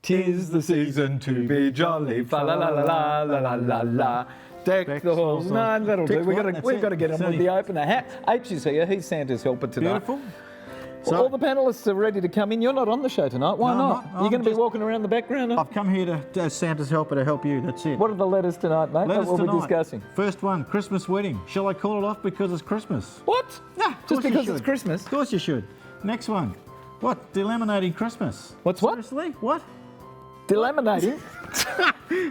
'Tis the season to be jolly, fa la la la la la la la la. Deck the halls. No, that'll do. We've got to get on with the opener. H is here. He's Santa's helper tonight. Beautiful. So, all the panellists are ready to come in. You're not on the show tonight. Why not? You're going to be walking around the background. I've come here to as Santa's helper to help you. That's it. What are the letters tonight, mate? Letters what we're tonight. discussing? First one, Christmas wedding. Shall I call it off because it's Christmas? What? No, Just because it's Christmas? Of course you should. Next one. What? Delaminating Christmas. What's what? Seriously? What? Delaminating?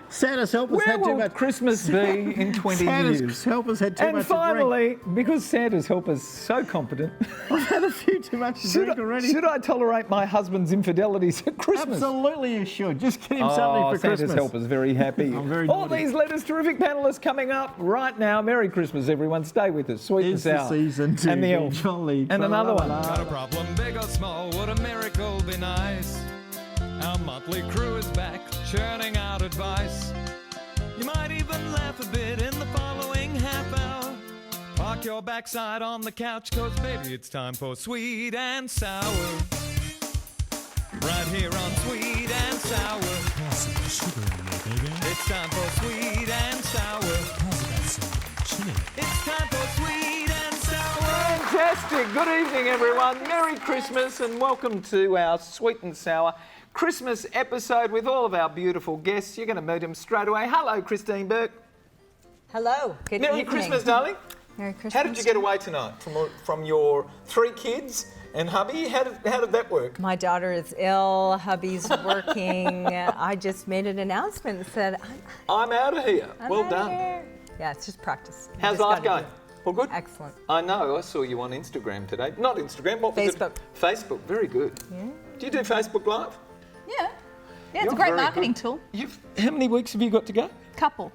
Santa's helpers Where had too will much. Christmas be in 20 Santa's years? helpers had too much And to drink. finally, because Santa's helper's so competent, I've had a few too much to drink already. should I tolerate my husband's infidelities at Christmas? Absolutely you should. Just get him something for Santa's Christmas. helper's very happy. I'm very All naughty. these letters, terrific panellists coming up right now. Merry Christmas, everyone. Stay with us. Sweet and It's the sour. season to and the be elf. jolly. And another one. Got a problem, big or small, would a miracle be nice? Our motley crew is back, churning out advice. You might even laugh a bit in the following half hour. Park your backside on the couch, cause baby it's time for Sweet and Sour. Right here on Sweet and Sour. Pass the sugar on there, baby. It's time for Sweet and Sour. How's about some chili? It's time for Sweet and Sour. Fantastic. Good evening, everyone. Merry Christmas and welcome to our Sweet and Sour Christmas episode with all of our beautiful guests. You're going to meet them straight away. Hello, Christine Burke. Hello. Good Merry evening. Christmas, darling. Merry Christmas. How did you get away tonight from your 3 kids and hubby? How did that work? My daughter is ill. Hubby's working. I just made an announcement and said, I'm out of here. I'm Well outta done. here. Yeah, it's just practice. You How's just life gotta going? do Well, good. it. Excellent. I know. I saw you on Instagram today. Not Instagram. What was Facebook. it? Facebook. Very good. Yeah. Do you do Facebook Live? Yeah. Yeah, it's You're a great very marketing good. tool. How many weeks have you got to go? Couple.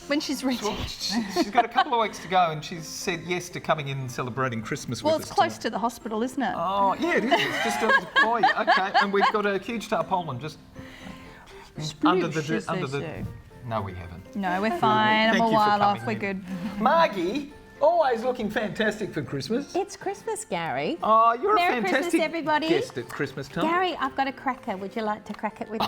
When she's ready. She's got a couple of weeks to go, and she's said yes to coming in and celebrating Christmas Well, with it's us close tonight. to the hospital, isn't it? Oh, yeah, it is. It's just a boy. Okay, and we've got a huge tarpaulin just under the. No, we haven't. No, we're fine. Thank I'm a you for while off. coming We're in. good. Margy, always looking fantastic for Christmas. It's Christmas, Gary. Oh, you're Merry a Christmas, fantastic everybody. guest at Christmas time. Gary, I've got a cracker. Would you like to crack it with me?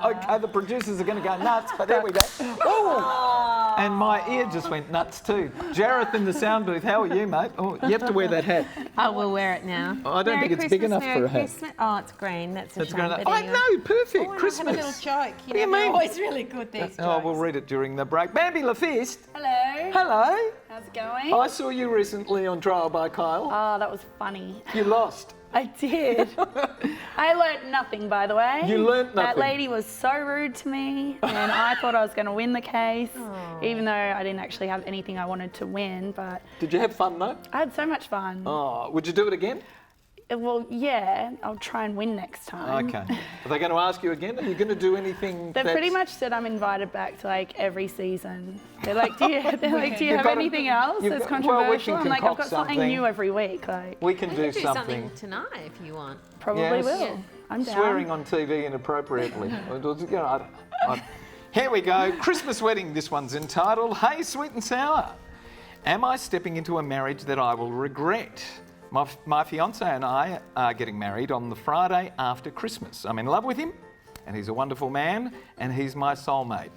Okay, the producers are going to go nuts, but there we go. Oh, and my ear just went nuts too. Jareth in the sound booth, how are you, mate? Oh, you have to wear that hat. I will wear it now. I don't Merry think it's big Christmas, enough Merry for a hat. Christmas. Oh, it's green. That's a That's shame. going to. but I anyway. know, perfect. Oh, and Christmas. I have a little joke. What do you know, they're mean? always really good, these jokes. Oh, we'll read it during the break. Bambi LaFist. Hello. Hello. How's it going? I saw you recently on Trial by Kyle. Oh, that was funny. You lost. I did. I learnt nothing, by the way. You learnt That nothing. lady was so rude to me, and I thought I was going to win the case, even though I didn't actually have anything I wanted to win. But Did you have fun though? I had so much fun. Oh, would you do it again? Well, yeah, I'll try and win next time. Okay. Are they going to ask you again? Are you going to do anything? They pretty much said I'm invited back to like every season. They're like, do you have anything else you've that's got- well, we can controversial? I'm like, I've concoct got something something. new every week. Like, We can We do could do something. something tonight if you want. probably Yes. will. Yeah. I'm down. Swearing on TV inappropriately. Here we go. Christmas wedding. This one's entitled, Hey Sweet and Sour. Am I stepping into a marriage that I will regret? My fiance and I are getting married on the Friday after Christmas. I'm in love with him, and he's a wonderful man, and he's my soulmate.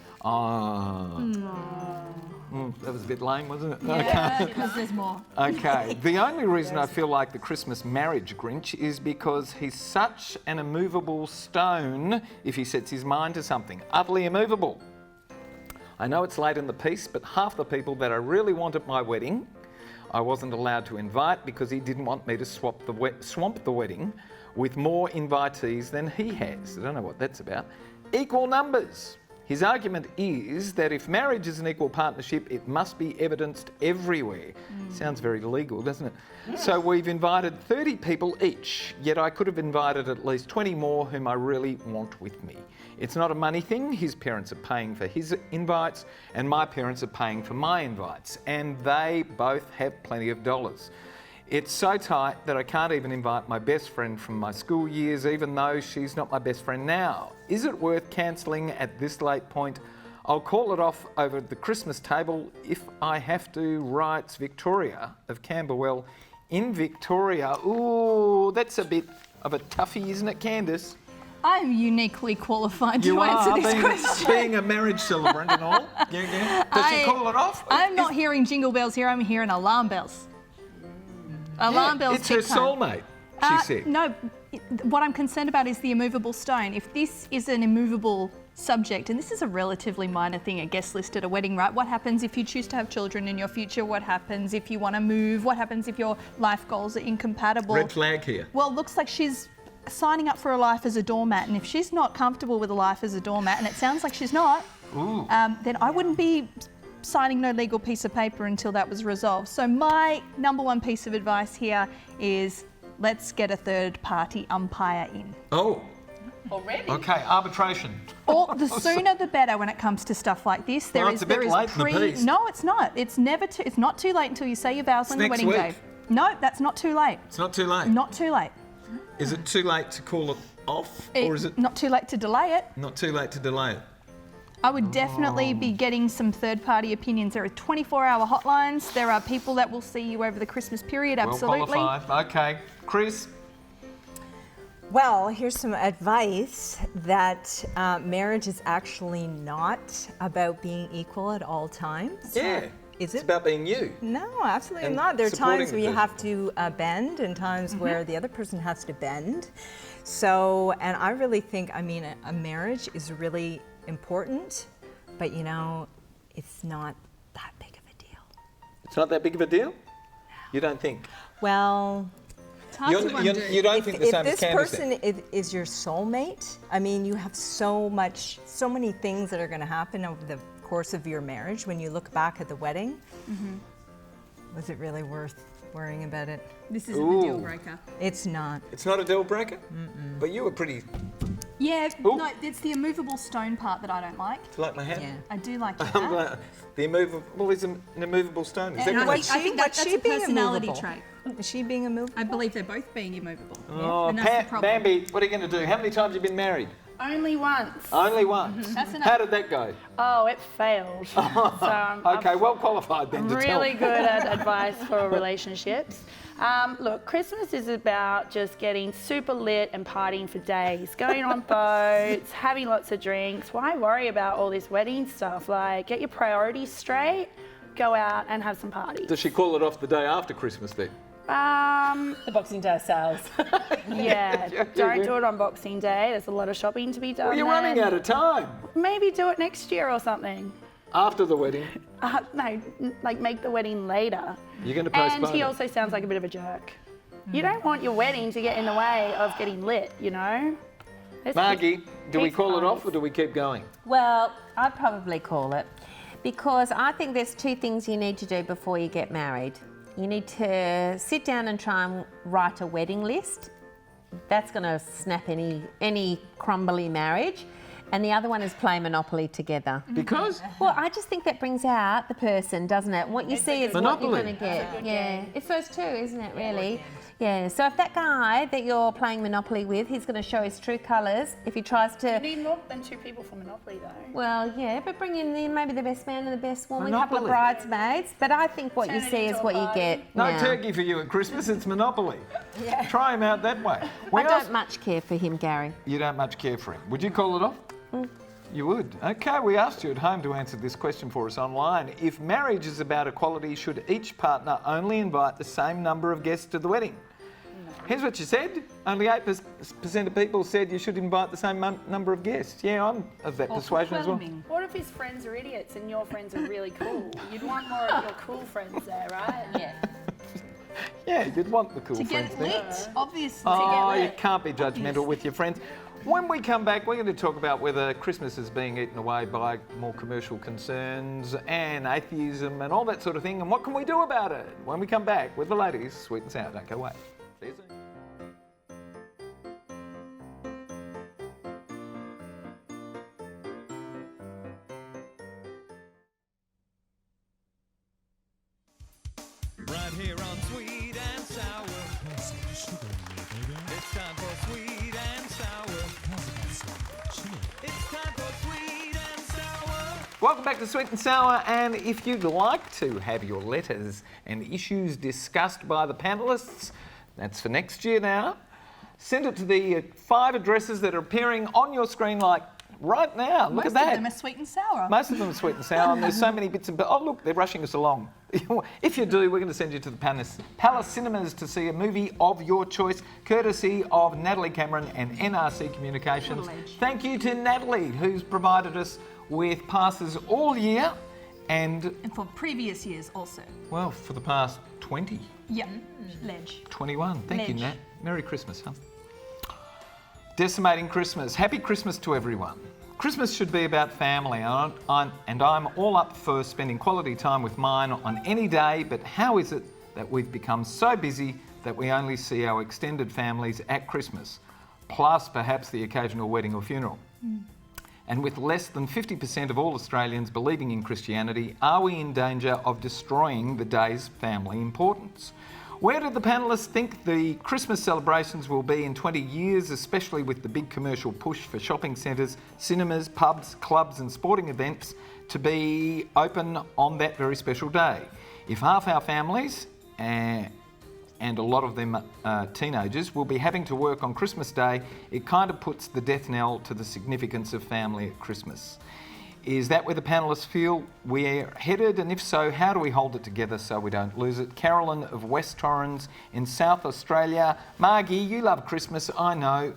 That was a bit lame, wasn't it? Yeah, because there's more. Okay. The only reason I feel like the Christmas marriage Grinch is because he's such an immovable stone if he sets his mind to something. Utterly immovable. I know it's late in the piece, but half the people that I really want at my wedding, I wasn't allowed to invite because he didn't want me to swamp the wedding with more invitees than he has. I don't know what that's about. Equal numbers. His argument is that if marriage is an equal partnership, it must be evidenced everywhere. Sounds very legal, doesn't it? Yes. So we've invited 30 people each, yet I could have invited at least 20 more whom I really want with me. It's not a money thing. His parents are paying for his invites and my parents are paying for my invites, and they both have plenty of dollars. It's so tight that I can't even invite my best friend from my school years, even though she's not my best friend now. Is it worth cancelling at this late point? I'll call it off over the Christmas table if I have to, writes Victoria of Camberwell in Victoria. Ooh, that's a bit of a toughie, isn't it, Candice? I'm uniquely qualified You to are answer this question. being a marriage celebrant and all. Yeah. Does she call it off? I'm not hearing jingle bells here. I'm hearing alarm bells. Alarm bells. It's her big time. soulmate, she said. No, what I'm concerned about is the immovable stone. If this is an immovable subject, and this is a relatively minor thing, a guest list at a wedding, right? What happens if you choose to have children in your future? What happens if you want to move? What happens if your life goals are incompatible? Red flag here. Well, it looks like she's signing up for a life as a doormat, and if she's not comfortable with a life as a doormat, and it sounds like she's not, then I wouldn't be signing no legal piece of paper until that was resolved. So my number one piece of advice here is let's get a third party umpire in. Oh. Already? Okay, arbitration. Or the sooner the better when it comes to stuff like this. Well, it's a bit late in the piece. No, it's not. It's never too. It's not too late until you say your vows on your next wedding week. day. No, that's not too late. It's not too late. Not too late. Is it too late to call it off, or is it not too late to delay it? not too late to delay it? I would definitely be getting some third-party opinions. There are 24-hour hotlines. There are people that will see you over the Christmas period. Absolutely. Well qualified. Okay, Chris. Well, here's some advice that marriage is actually not about being equal at all times. Yeah. Is It's it? about being you. No, absolutely And not. There are supporting times the where you person. have to bend and times where the other person has to bend. So, and I really think, I mean, a marriage is really important, but you know, it's not that big of a deal. It's not that big of a deal? You don't think? Well, You don't think the if same as this Candice person then? is your soulmate, I mean, you have so many things that are going to happen over the course of your marriage. When you look back at the wedding, was it really worth worrying about it? This isn't a deal breaker. It's not. It's not a deal breaker? But you were pretty... Yeah, Ooh. no, it's the immovable stone part that I don't like. Do you like my hat? Yeah. I do like your I'm hat. like, the immovable... Well, it's an immovable stone. Is that And I correct? think that's she a being personality immovable? trait. Is she being immovable? I believe they're both being immovable. Oh, and that's the problem. Bambi, what are you going to do? How many times have you been married? Only once. Only once. That's enough. How did that go? Oh, it failed. So Okay, well qualified then I'm to really tell. good at advice for relationships. Look, Christmas is about just getting super lit and partying for days, going on boats, having lots of drinks. Why worry about all this wedding stuff? Like, get your priorities straight, go out and have some parties. Does she call it off the day after Christmas then? The Boxing Day sales. Yeah, don't do it on Boxing Day. There's a lot of shopping to be done. Well, you're then. running out of time. Maybe do it next year or something. After the wedding, No, like make the wedding later. you're going to And postpone he it. also sounds like a bit of a jerk. You don't want your wedding to get in the way of getting lit, you know? Let's Margy, do we peace call it off parties. or do we keep going? Well, I'd probably call it because I think there's two things you need to do before you get married. You need to sit down and try and write a wedding list. That's going to snap any crumbly marriage. And the other one is play Monopoly together. Because? Well, I just think that brings out the person, doesn't it? What you see is Monopoly. what you're going to get. Yeah, it's those two, isn't it, really? Yeah, so if that guy that you're playing Monopoly with, he's going to show his true colours. If he tries You to... need more than two people for Monopoly, though. Well, yeah, but bring in maybe the best man and the best woman, a couple of Monopoly. bridesmaids. But I think what you Turn it see is into a what you party. get No now. turkey for you at Christmas, it's Monopoly. Try him out that way. We I don't much care for him, Gary. You don't much care for him. Would you call it off? You would. Okay, we asked you at home to answer this question for us online. If marriage is about equality, should each partner only invite the same number of guests to the wedding? Here's what you said. Only 8% of people said you should invite the same number of guests. Yeah, I'm of that persuasion as well. What if his friends are idiots and your friends are really cool? You'd want more of your cool friends there, right? Yeah. Yeah, you'd want the cool To friends get there. lit, obviously. Oh, you can't be judgmental with your friends. When we come back, we're going to talk about whether Christmas is being eaten away by more commercial concerns and atheism and all that sort of thing, and what can we do about it? When we come back with the ladies, Sweet and Sour. Don't go away. See you soon. Right here on Sweet and Sour. Pour some sugar in there, baby. It's time for Sweet and Sour. How's about some chili? It's time for Sweet and Sour. Welcome back to Sweet and Sour, and if you'd like to have your letters and issues discussed by the panellists, that's for next year now. Send it to the 5 addresses that are appearing on your screen like right now. Look at that. Most of them are sweet and sour. Most of them are sweet and sour, and there's so many bits and... Oh, look, they're rushing us along. If you do, we're going to send you to the Palace Cinemas to see a movie of your choice, courtesy of Natalie Cameron and NRC Communications. Thank you to Natalie, who's provided us with passes all year and for previous years also. Well, for the past 20. Yep. Ledge. 21. Thank you, Ledge. Nat. Merry Christmas, huh? Decimating Christmas. Happy Christmas to everyone. Christmas should be about family, and I'm all up for spending quality time with mine on any day, but how is it that we've become so busy that we only see our extended families at Christmas, plus perhaps the occasional wedding or funeral? And with less than 50% of all Australians believing in Christianity, are we in danger of destroying the day's family importance? Where do the panellists think the Christmas celebrations will be in 20 years, especially with the big commercial push for shopping centres, cinemas, pubs, clubs and sporting events to be open on that very special day? If half our families, and a lot of them teenagers, will be having to work on Christmas Day, it kind of puts the death knell to the significance of family at Christmas. Is that where the panellists feel we're headed? And if so, how do we hold it together so we don't lose it? Carolyn of West Torrens in South Australia. Margy, you love Christmas, I know.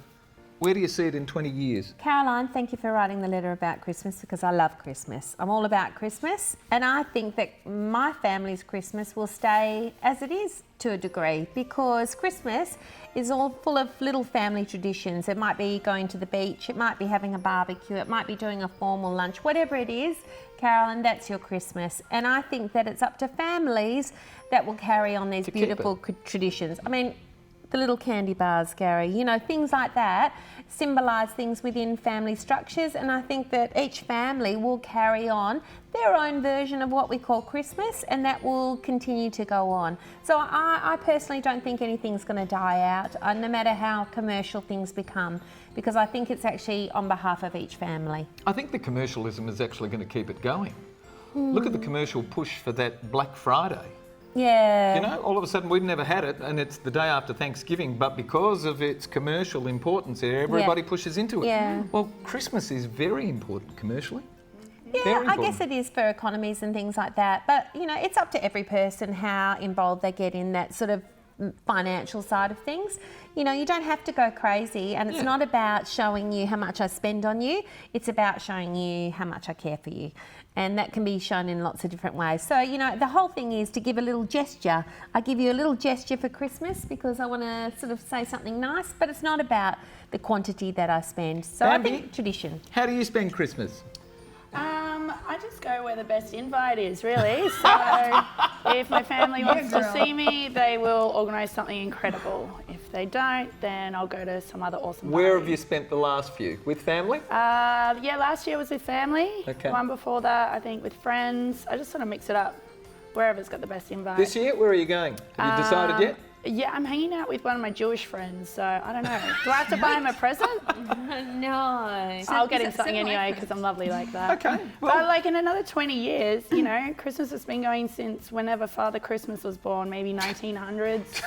Where do you see it in 20 years? Caroline, thank you for writing the letter about Christmas, because I love Christmas. I'm all about Christmas, and I think that my family's Christmas will stay as it is to a degree, because Christmas is all full of little family traditions. It might be going to the beach, it might be having a barbecue, it might be doing a formal lunch, whatever it is, Carolyn, that's your Christmas. And I think that it's up to families that will carry on these beautiful traditions. I mean, the little candy bars, Gary, you know, things like that symbolise things within family structures, and I think that each family will carry on their own version of what we call Christmas, and that will continue to go on. So I personally don't think anything's going to die out, no matter how commercial things become, because I think it's actually on behalf of each family. I think the commercialism is actually going to keep it going. Look at the commercial push for that Black Friday. Yeah. You know, all of a sudden we've never had it, and it's the day after Thanksgiving, but because of its commercial importance, everybody pushes into it. Yeah. Well, Christmas is very important commercially. Yeah, I guess it is for economies and things like that. But, you know, it's up to every person how involved they get in that sort of financial side of things. You know, you don't have to go crazy, and it's not about showing you how much I spend on you. It's about showing you how much I care for you. And that can be shown in lots of different ways. So, you know, the whole thing is to give a little gesture. I give you a little gesture for Christmas because I want to sort of say something nice, but it's not about the quantity that I spend. So Bambi, I think tradition. How do you spend Christmas? I just go where the best invite is, really. So if my family wants to see me, they will organise something incredible. If they don't, then I'll go to some other awesome Where party. have you spent the last few? With family? Yeah, last year was with family. Okay. The one before that, I think, with friends. I just sort of mix it up. Wherever's got the best invite. This year, where are you going? Have you decided yet? Yeah, I'm hanging out with one of my Jewish friends, so I don't know. Do I have to buy him a present? No. I'll get him something anyway because I'm lovely like that. Okay. But like in another 20 years, you know, Christmas has been going since whenever Father Christmas was born, maybe 1900s.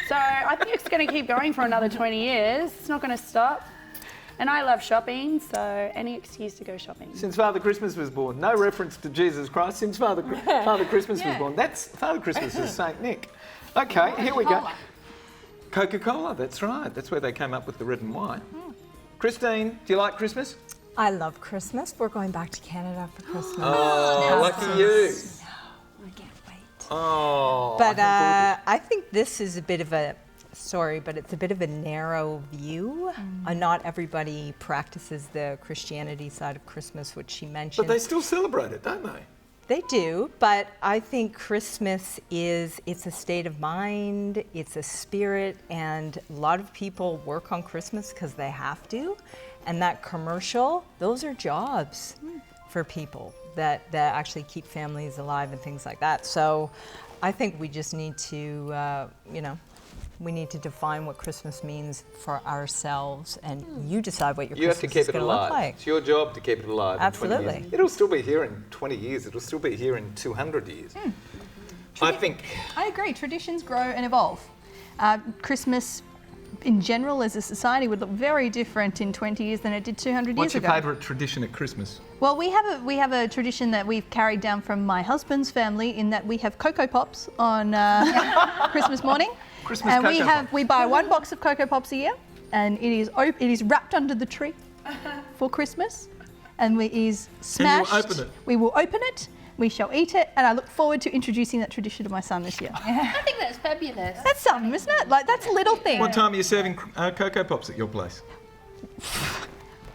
So I think it's going to keep going for another 20 years. It's not going to stop. And I love shopping, so any excuse to go shopping. Since Father Christmas was born. No reference to Jesus Christ. Since Father Christmas was born. That's Father Christmas is Saint Nick. Okay, here we go. Coca-Cola, that's right. That's where they came up with the red and white. Christine, do you like Christmas? I love Christmas. We're going back to Canada for Christmas. Oh, lucky you. I can't wait. Oh. But I think this is a bit of a, sorry, but it's a bit of a narrow view. Not everybody practices the Christianity side of Christmas, which she mentioned. But they still celebrate it, don't they? They do, but I think Christmas it's a state of mind, it's a spirit, and a lot of people work on Christmas because they have to. And that commercial, those are jobs for people that actually keep families alive and things like that. So I think we just need to, we need to define what Christmas means for ourselves, and you decide what your Christmas is going to look like. It's your job to keep it alive. Absolutely. In 20 years. It'll still be here in 20 years. It'll still be here in 200 years. I think. I agree. Traditions grow and evolve. Christmas in general as a society would look very different in 20 years than it did 200 What's years your ago. favourite tradition at Christmas? Well, we have a tradition that we've carried down from my husband's family in that we have Cocoa Pops on Christmas morning. Christmas and Cocoa Pops. we buy one box of Cocoa Pops a year, and it is wrapped under the tree for Christmas, and it is smashed. And you open it. We will open it. We shall eat it, and I look forward to introducing that tradition to my son this year. I think that's fabulous. That's something, isn't it? Like, that's a little thing. What time are you serving Cocoa Pops at your place?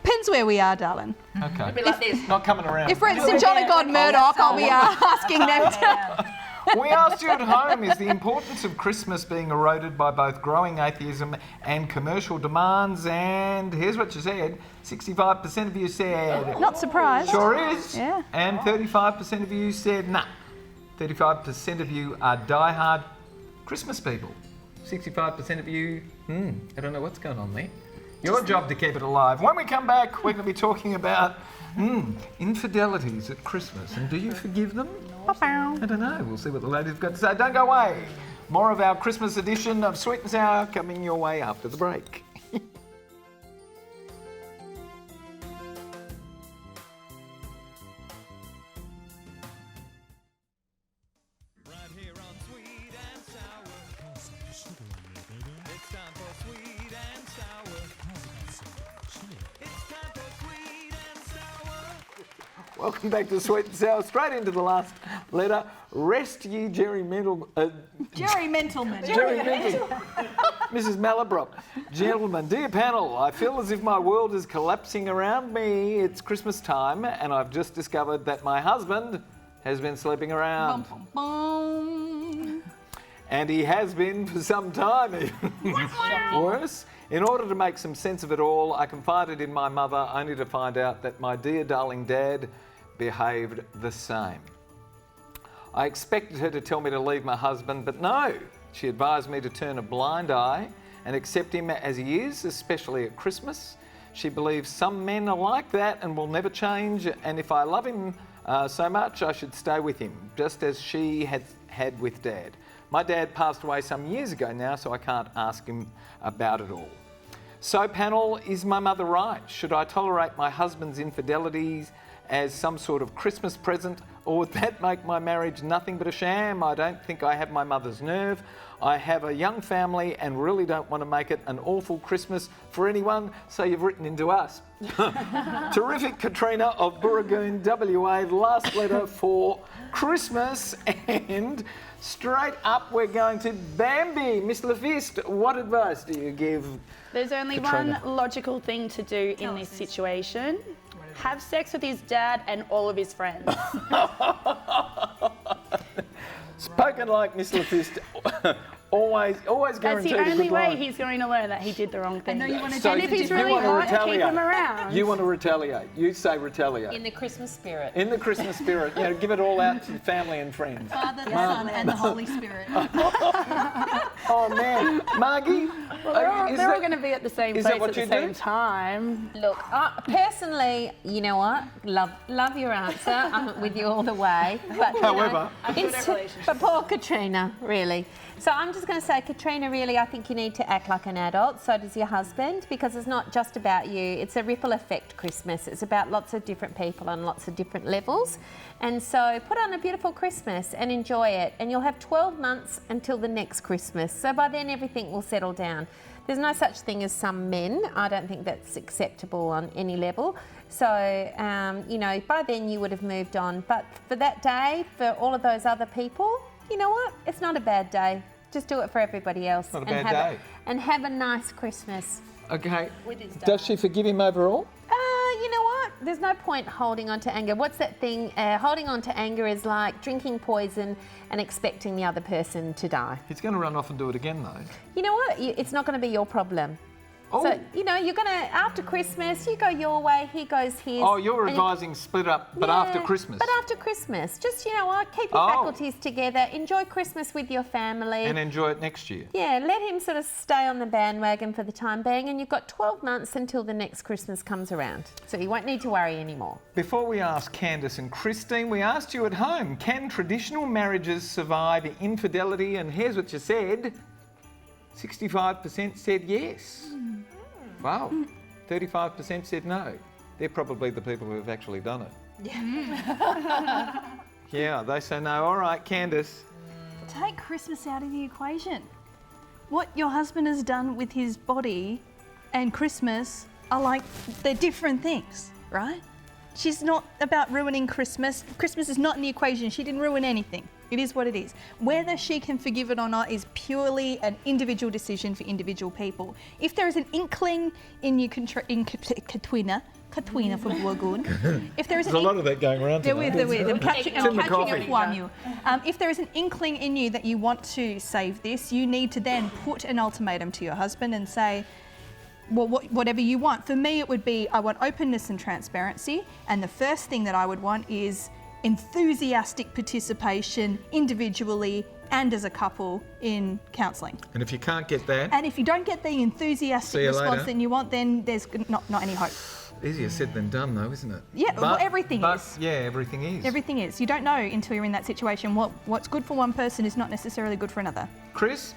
Depends where we are, darling. Okay. Be like this. Not coming around. If we're at St John of God Murdoch, I'll be asking them to. We asked you at home, is the importance of Christmas being eroded by both growing atheism and commercial demands? And here's what you said. 65% of you said... Not surprised. Sure is. Yeah. And 35% of you said nah. 35% of you are die-hard Christmas people. 65% of you, I don't know what's going on there. Your job to keep it alive. When we come back, we're going to be talking about infidelities at Christmas. And do you forgive them? I don't know. We'll see what the ladies have got to say. Don't go away. More of our Christmas edition of Sweet and Sour coming your way after the break. Right here on Sweet and Sour. How's that sugar in there, baby? It's time for Sweet and Sour. How's about some chili? It's time for Sweet and Sour. Welcome back to Sweet and Sour. Straight into the last letter. Rest ye Jerry Mental... Jerry Mentalman. Jerry Mental. Mrs. Malaprop. Gentlemen, dear panel, I feel as if my world is collapsing around me. It's Christmas time and I've just discovered that my husband has been sleeping around. And he has been for some time even. Worse. In order to make some sense of it all, I confided in my mother only to find out that my dear darling dad behaved the same. I expected her to tell me to leave my husband, but no. She advised me to turn a blind eye and accept him as he is, especially at Christmas. She believes some men are like that and will never change, and if I love him so much, I should stay with him, just as she had with Dad. My dad passed away some years ago now, so I can't ask him about it all. So, panel, is my mother right? Should I tolerate my husband's infidelities as some sort of Christmas present, or would that make my marriage nothing but a sham? I don't think I have my mother's nerve. I have a young family and really don't want to make it an awful Christmas for anyone, so you've written into us. Terrific, Katrina of Burragoon, WA, last letter for Christmas, and straight up we're going to Bambi. Miss LaFiste, what advice do you give? There's only Katrina. one logical thing to do in this situation. Have sex with his dad and all of his friends. Spoken like Miss LaFiste. always That's guaranteed the a good only way line. he's going to learn that he did the wrong thing. know you wanna So and if he's you really want to hot, keep retaliate. him around. You want to retaliate. You say retaliate. In the Christmas spirit. In the Christmas spirit, you know, give it all out to the family and friends. Father, the Son, and the Holy Spirit. Oh man, Margy, Well, they're all is going to be at the same is that place what at the you same do? Look, time. personally, you know what? Love your answer. I'm with you all the way. But you However, but poor Katrina, really. So I'm just going to say, Katrina, really, I think you need to act like an adult. So does your husband, because it's not just about you. It's a ripple effect Christmas. It's about lots of different people on lots of different levels. And so put on a beautiful Christmas and enjoy it. And you'll have 12 months until the next Christmas. So by then everything will settle down. There's no such thing as some men. I don't think that's acceptable on any level. So, you know, by then you would have moved on. But for that day, for all of those other people, you know what? It's not a bad day. Just do it for everybody else. Not a bad day. And have a nice Christmas. okay. Does she forgive him overall? You know what? There's no point holding on to anger. What's that thing? Holding on to anger is like drinking poison and expecting the other person to die. He's going to run off and do it again, though. You know what? It's not going to be your problem. Oh. So, you know, you're going to, after Christmas, you go your way, he goes his. Oh, you're and advising split up, but Yeah, after Christmas. But after Christmas. Just, you know what, keep your Oh. faculties together, enjoy Christmas with your family. And enjoy it next year. Yeah, let him sort of stay on the bandwagon for the time being, and you've got 12 months until the next Christmas comes around. So you won't need to worry anymore. Before we ask Candice and Christine, we asked you at home, can traditional marriages survive infidelity? And here's what you said. 65% said yes. Wow. 35% said no. They're probably the people who have actually done it. Yeah, they say no. All right, Candice. Take Christmas out of the equation. What your husband has done with his body and Christmas are like, they're different things, right? She's not about ruining Christmas. Christmas is not in the equation. She didn't ruin anything. It is what it is. Whether she can forgive it or not is purely an individual decision for individual people. If there is an inkling in you, Katwina for Burgoon, if there is There's a lot of that going around today. I'm catching in the up coffee. on you. If there is an inkling in you that you want to save this, you need to then put an ultimatum to your husband and say, well, whatever you want. For me, it would be, I want openness and transparency, and the first thing that I would want is enthusiastic participation individually and as a couple in counselling. And if you can't get that, And if you don't get the enthusiastic response later. that you want, then there's not any hope. easier said than done though, isn't it? Yeah, well, everything is. Yeah, everything is. Everything is. You don't know until you're in that situation. What's good for one person is not necessarily good for another. Chris?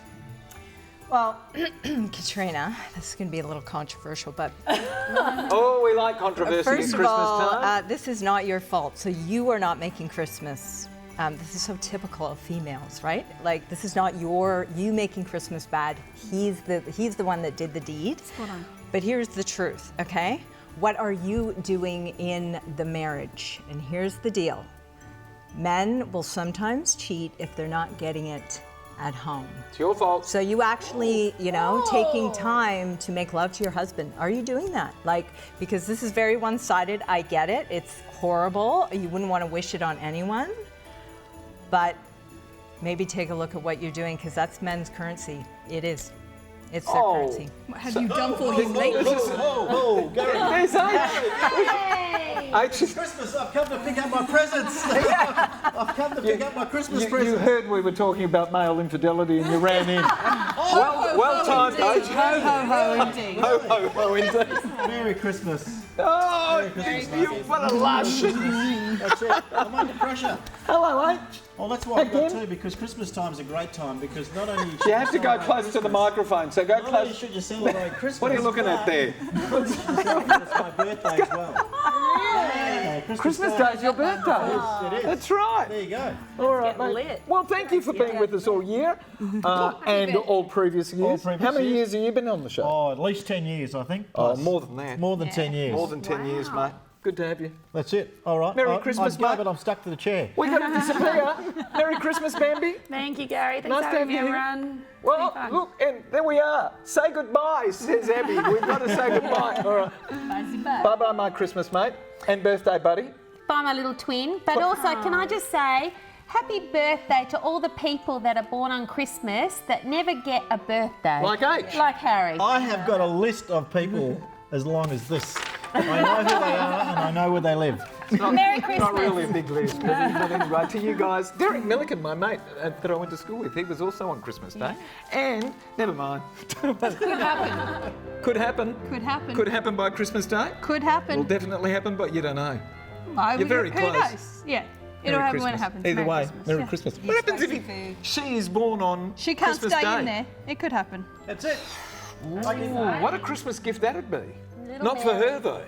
Well, Katrina, this is going to be a little controversial, but Oh, we like controversy at first Christmas of all, time. this is not your fault. So you are not making Christmas. This is so typical of females, right? Like, this is not you making Christmas bad. He's the one that did the deed. Spot on. But here's the truth, okay? What are you doing in the marriage? And here's the deal. Men will sometimes cheat if they're not getting it at home. It's your fault. So you actually, taking time to make love to your husband. Are you doing that? Like, because this is very one-sided. I get it. It's horrible. You wouldn't want to wish it on anyone. But maybe take a look at what you're doing, because that's men's currency. It is. It's their currency. What have you done for him lately? Oh, Gary. There's H. Christmas, I've come to pick up my presents. I've come to pick up my Christmas You presents. heard we were talking about male infidelity and you ran in. well timed, H. Ho, ho, ho, indeed. Ho, ho, ho, indeed. Merry Christmas. Oh, Christmas, you, what a lush. That's it. I'm under pressure. Hello, H. Well, that's why I've got Again? two, because Christmas time's a great time, because not only You have to go close to the microphone, so go Not only close. should you celebrate Christmas. What are you looking at there? It's my birthday as well. Yeah, Christmas Day is your birthday. It is. That's right. There you go. All right, mate. Well, thank you for being with us all year and all previous years. previous How many years. years have you been on the show? Oh, at least 10 years, I think. Oh, Plus. more than that. More than 10 years. More than 10 years, mate. Good to have you. That's it. All right. Merry Christmas, I'd go, mate. but I'm stuck to the chair. We got to disappear. Merry Christmas, Bambi. Thank you, Gary. Thanks Nice for to having have me, you here. everyone. Well, look, and there we are. Say goodbye, says Abby. We've got to say goodbye. All right. Bye-bye, my Christmas mate and birthday buddy. By my little twin. But also, can I just say, happy birthday to all the people that are born on Christmas that never get a birthday. Like H. Like Harry. I have got a list of people as long as this. I know who they are and I know where they live. Merry Christmas. Not really a big list, but anyway, to you guys. Derek Milliken, my mate that I went to school with, he was also on Christmas Day. And, never mind. Could happen. Could happen. Could happen. Could happen by Christmas Day. Could happen. Will definitely happen, but you don't know. You're very who close. knows? Yeah. It'll Merry happen when it Christmas. happens. Either Merry way, Christmas. Merry Yeah. Christmas. What happens if she is born on She can't Christmas stay Day? in there. It could happen. That's it. Ooh, what a Christmas gift that'd be. Not for her though.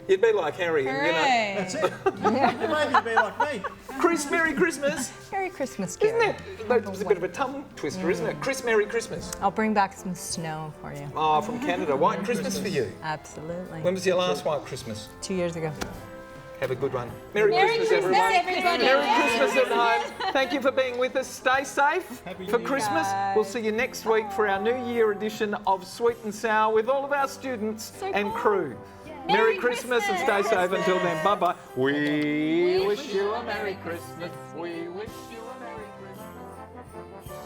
You'd be like Harry, and That's it. You maybe be like me. Chris, Merry Christmas. Merry Christmas, Gary. Isn't it? That was a bit of a tongue twister, isn't it? Chris, Merry Christmas. I'll bring back some snow for you. Oh, from Canada. White Christmas for you. Absolutely. When was your last white Christmas? 2 years ago. Have a good one. Merry Christmas, everyone. everybody. Merry Christmas at home. Thank you for being with us. Stay safe for Christmas. We'll see you next week for our New Year edition of Sweet and Sour with all of our students and crew. Merry Christmas and stay safe until then. Bye-bye. We wish you a Merry Christmas. We wish you a Merry Christmas.